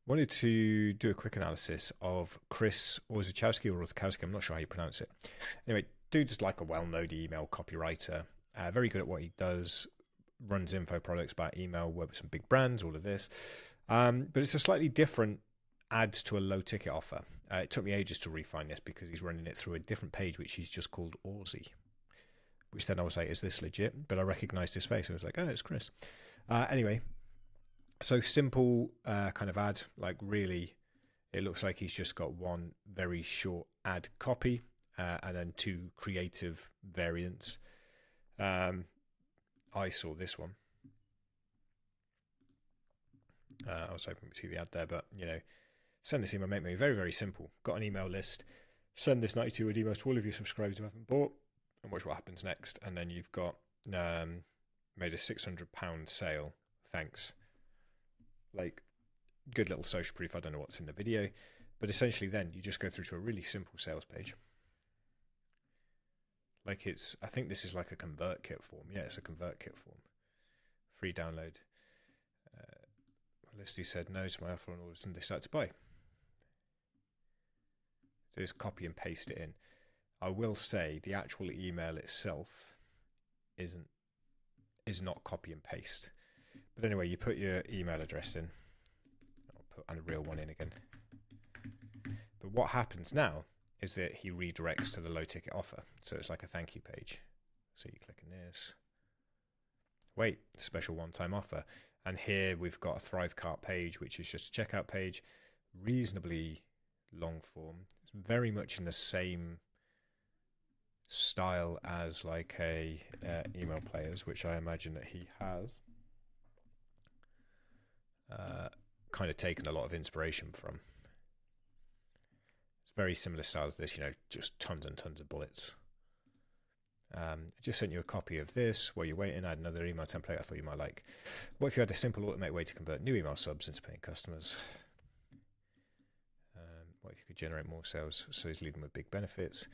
Wanted to do a quick analysis of Chris Orzechowski. I'm not sure how you pronounce it. Anyway, dude's like a well-known email copywriter, very good at what he does, runs info products by email, works with some big brands, all of this. But it's a slightly different ad to a low-ticket offer. It took me ages to refine this because he's running it through a different page, which he's just called Orzi, which then I was like, is this legit? But I recognized his face. I was like, oh, it's Chris. Anyway, so simple kind of ad, like really, it looks like he's just got one very short ad copy and then two creative variants. I saw this one. I was hoping to see the ad there, but send this email, make me very, very simple. Got an email list. Send this 92-word email to all of your subscribers who haven't bought, and watch what happens next. And then you've got made a £600 sale. Thanks. Like, good little social proof. I don't know what's in the video, but essentially then you just go through to a really simple sales page. Like I think this is like a ConvertKit form. Yeah, it's a ConvertKit form. Free download. Listy said no to my offer on orders and they start to buy. So just copy and paste it in. I will say the actual email itself is not copy and paste. But anyway, you put your email address in. I'll put a real one in again. But what happens now is that he redirects to the low ticket offer. So it's like a thank you page. So you click on this. Wait, special one-time offer. And here we've got a Thrivecart page, which is just a checkout page, reasonably long form. It's very much in the same style as like a email players, which I imagine that he has kind of taken a lot of inspiration from. It's very similar style to this, just tons and tons of bullets. I just sent you a copy of this. While you're waiting, I had another email template I thought you might like. What if you had a simple automated way to convert new email subs into paying customers? What if you could generate more sales so he's leading with big benefits?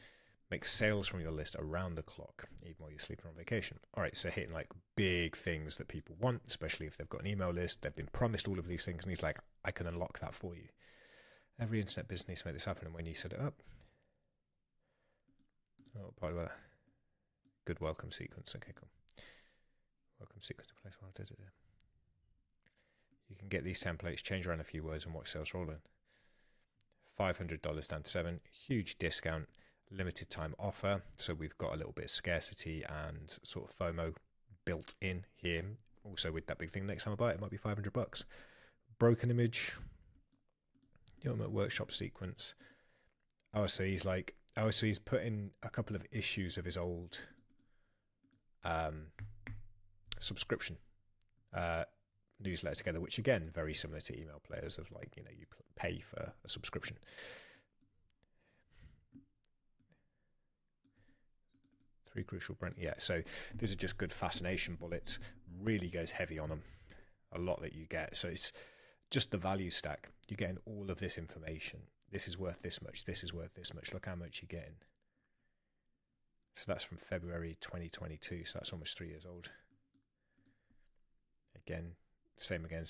Make sales from your list around the clock, even while you're sleeping on vacation. All right, so hitting like big things that people want, especially if they've got an email list, they've been promised all of these things, and he's like, I can unlock that for you. Every internet business needs to make this happen, and when you set it up, by the way, good welcome sequence. Okay, cool. Welcome sequence in place. You can get these templates, change around a few words, and watch sales roll in. $500 down to $7. Huge discount. Limited time offer, so we've got a little bit of scarcity and sort of FOMO built in here. Also with that big thing, next time I buy it might be $500. Broken image, the ultimate workshop sequence. So he's put in a couple of issues of his old subscription newsletter together, which again very similar to email players of like you pay for a subscription. Three crucial brand. Yeah, so these are just good fascination bullets. Really goes heavy on them. A lot that you get. So it's just the value stack. You're getting all of this information. This is worth this much. This is worth this much. Look how much you're getting. So that's from February 2022. So that's almost 3 years old. Again, same again.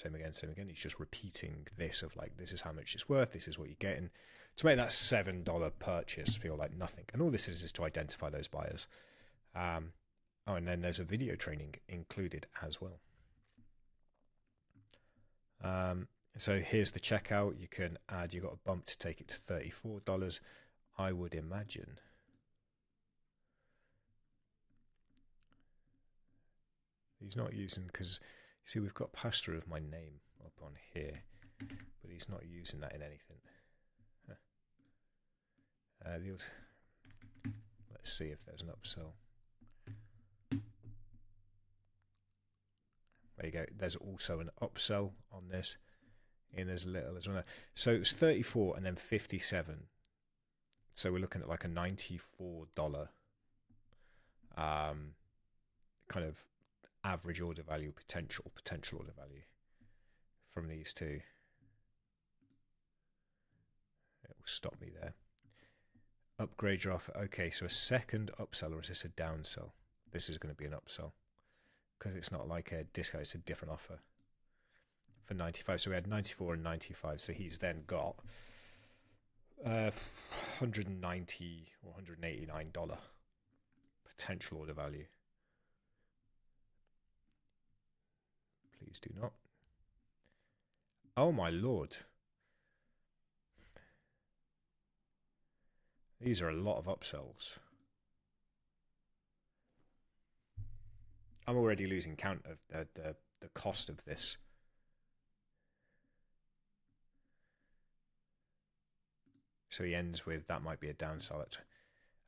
He's just repeating this of like, this is how much it's worth. This is what you're getting. To make that $7 purchase feel like nothing. And all this is to identify those buyers. And then there's a video training included as well. So here's the checkout. You can add, you've got a bump to take it to $34. I would imagine. He's not using, because you see we've got pass-through of my name up on here, but he's not using that in anything. Let's see if there's an upsell. There you go. There's also an upsell on this in as little as one. So it was 34 and then 57. So we're looking at like a $94 kind of average order value, potential order value from these two. It will stop me there. Upgrade your offer. Okay, so a second upsell, or is this a downsell? This is going to be an upsell because it's not like a discount, it's a different offer. for 95. So we had 94 and 95. So he's then got $190 or $189 potential order value. Please do not. Oh my lord. These are a lot of upsells. I'm already losing count of the cost of this. So he ends with, that might be a downsell.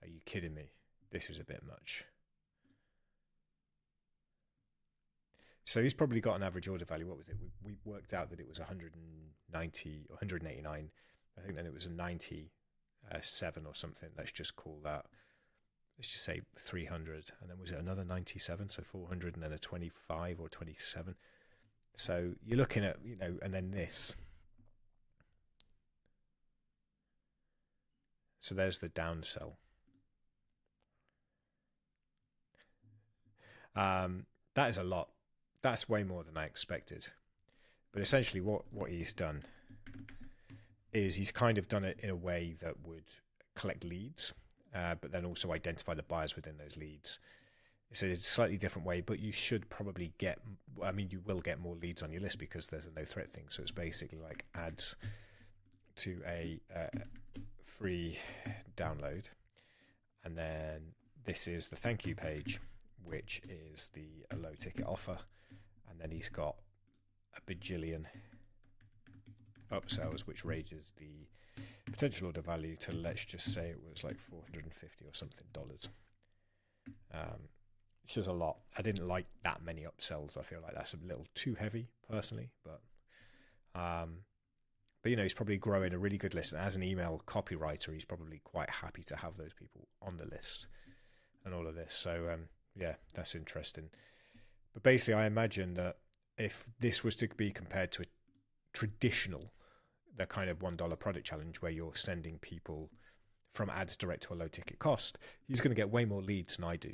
Are you kidding me? This is a bit much. So he's probably got an average order value. What was it? We worked out that it was 190 or 189. I think then it was a 97 or something. Let's just call that. Let's just say 300. And then was it another 97? So 400 and then a 25 or 27. So you're looking at, and then this. So there's the downsell. That is a lot. That's way more than I expected. But essentially what he's done is he's kind of done it in a way that would collect leads, but then also identify the buyers within those leads. It's a slightly different way, but you should probably you will get more leads on your list because there's a no threat thing. So it's basically like adds to a free download. And then this is the thank you page, which is the low ticket offer. And then he's got a bajillion upsells, which raises the potential order value to, let's just say it was like 450 or something dollars. It's just a lot. I didn't like that many upsells. I feel like that's a little too heavy personally, but he's probably growing a really good list. And as an email copywriter, he's probably quite happy to have those people on the list and all of this. So that's interesting. But basically, I imagine that if this was to be compared to a traditional, the kind of $1 product challenge where you're sending people from ads direct to a low ticket cost, he's going to get way more leads than I do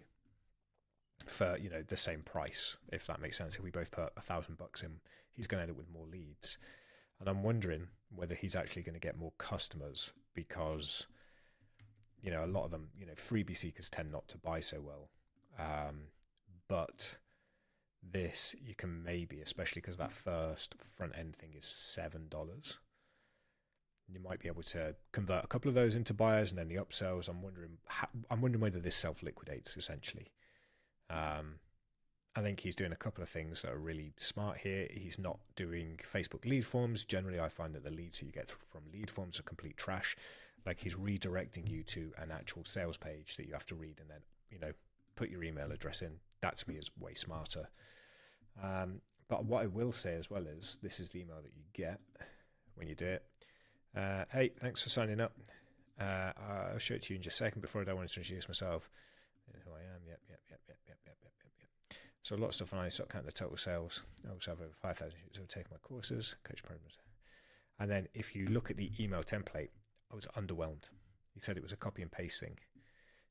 for the same price, if that makes sense. If we both put $1,000 in, he's going to end up with more leads. And I'm wondering whether he's actually going to get more customers because a lot of them, freebie seekers tend not to buy so well. But this, you can maybe, especially because that first front end thing is $7, you might be able to convert a couple of those into buyers, and then the upsells. I'm wondering whether this self liquidates essentially. I think he's doing a couple of things that are really smart here. He's not doing Facebook lead forms. Generally, I find that the leads that you get from lead forms are complete trash. Like, he's redirecting you to an actual sales page that you have to read and then, put your email address in. That to me is way smarter. But what I will say as well is this is the email that you get when you do it. Hey, thanks for signing up. I'll show it to you in just a second. Before I want to introduce myself. Who I am. Yep. So a lot of stuff on I start counting the total sales. I also have over 5,000 students who have taken my courses, coach programs. And then if you look at the email template, I was underwhelmed. He said it was a copy and paste thing.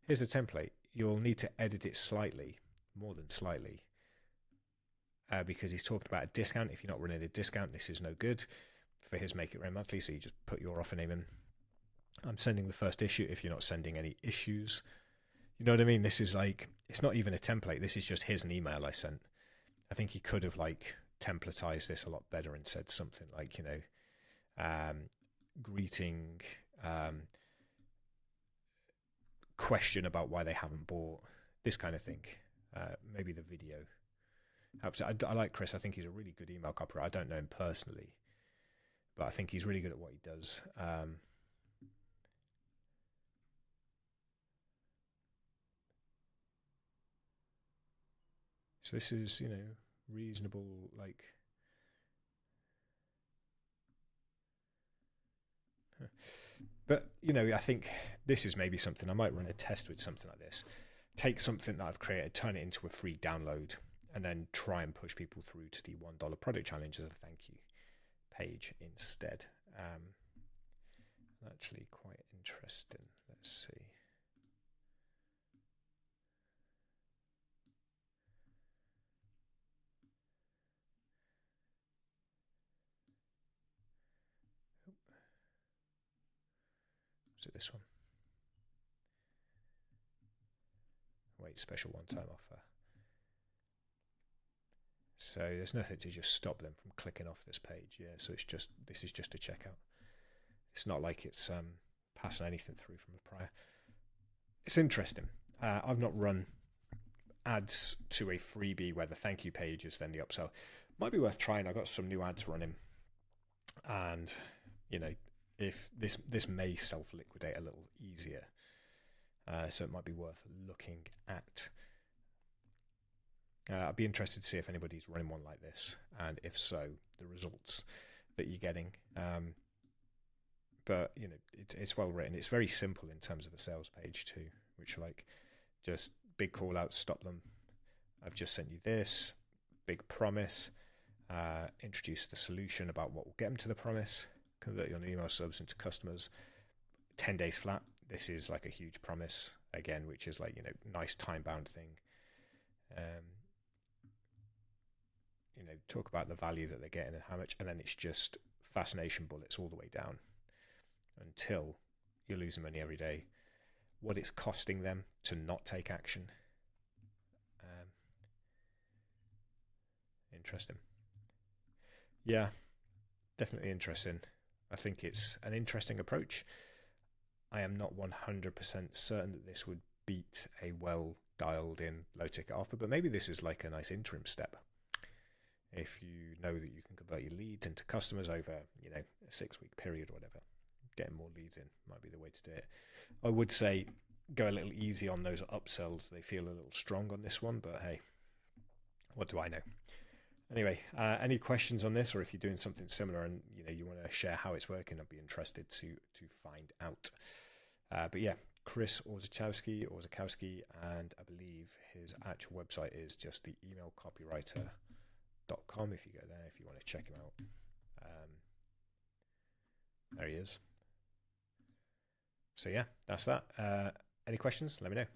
Here's the template. You'll need to edit it slightly, more than slightly, because he's talked about a discount. If you're not running a discount, this is no good. For his Make It Rain Monthly, so you just put your offer name in. I'm sending the first issue if you're not sending any issues. You know what I mean? This is like, it's not even a template. This is just his email I sent. I think he could have templatized this a lot better and said something like, greeting, question about why they haven't bought, this kind of thing. Maybe the video helps. I like Chris. I think he's a really good email copywriter. I don't know him personally, but I think he's really good at what he does. So this is, reasonable, But, I think this is maybe something, I might run a test with something like this. Take something that I've created, turn it into a free download, and then try and push people through to the $1 product challenge as a thank you page instead. Actually quite interesting. Let's see. Was it this one? Wait, special one-time offer. So there's nothing to just stop them from clicking off this page. Yeah, so this is just a checkout. It's not like it's passing anything through from the prior. It's interesting. I've not run ads to a freebie where the thank you page is then the upsell. Might be worth trying. I've got some new ads running, and if this may self-liquidate a little easier, so it might be worth looking at. I'd be interested to see if anybody's running one like this, and if so, the results that you're getting. But it's well written. It's very simple in terms of a sales page too, which just big call outs, stop them. I've just sent you this big promise. Introduce the solution about what will get them to the promise. Convert your email subs into customers. 10 days flat. This is like a huge promise again, which is nice time bound thing. Talk about the value that they're getting and how much, and then it's just fascination bullets all the way down until you're losing money every day. What it's costing them to not take action. Interesting. Yeah, definitely interesting. I think it's an interesting approach. I am not 100% certain that this would beat a well dialed in low ticket offer, but maybe this is like a nice interim step. If you know that you can convert your leads into customers over, a 6-week period or whatever, getting more leads in might be the way to do it. I would say go a little easy on those upsells. They feel a little strong on this one, but hey, what do I know? Anyway, any questions on this, or if you're doing something similar and you want to share how it's working, I'd be interested to find out. But yeah, Chris Orzechowski, and I believe his actual website is just the emailcopywriter.com. If you go there, if you want to check him out, there he is. So yeah, that's that. Any questions? Let me know.